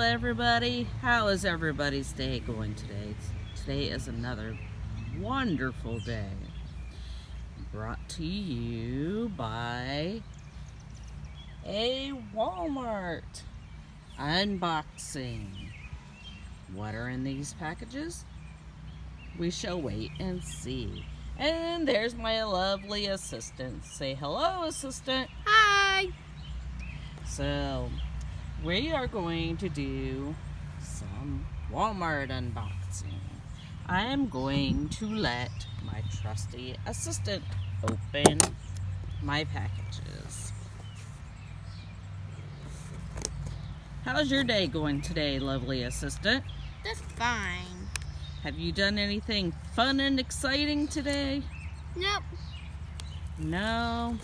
everybody. How is everybody's day going today? Today is another wonderful day. Brought to you by a Walmart unboxing. What are in these packages? We shall wait and see. And there's my lovely assistant. Say hello, assistant. Hi. So, we are going to do some Walmart unboxing. I am going to let my trusty assistant open my packages. How's your day going today, lovely assistant? That's fine. Have you done anything fun and exciting today? Nope. No?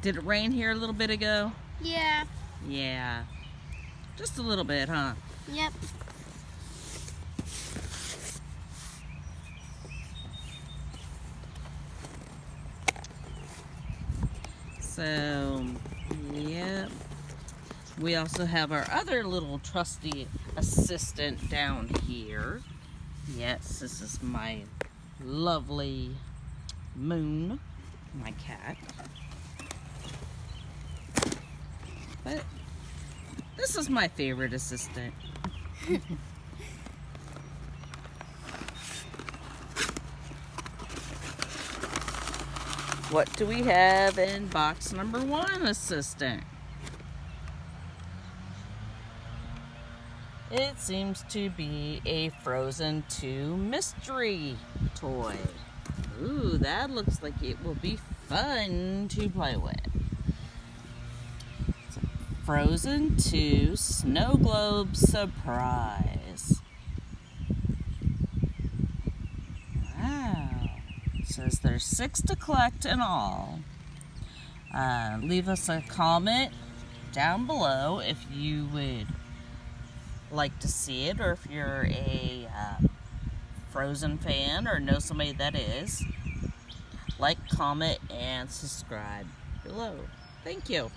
Did it rain here a little bit ago? Yeah. Yeah. Just a little bit, huh? Yep. So, yeah. We also have our other little trusty assistant down here. Yes, this is my lovely Moon, my cat. But this is my favorite assistant. What do we have in box number 1, assistant? It seems to be a Frozen 2 mystery toy. Ooh, that looks like it will be fun to play with. It's a Frozen 2 Snow Globe Surprise. Wow. It says there's 6 to collect in all. Leave us a comment down below if you would like to see it, or if you're a Frozen fan or know somebody that is. Like, comment, and subscribe below. Thank you.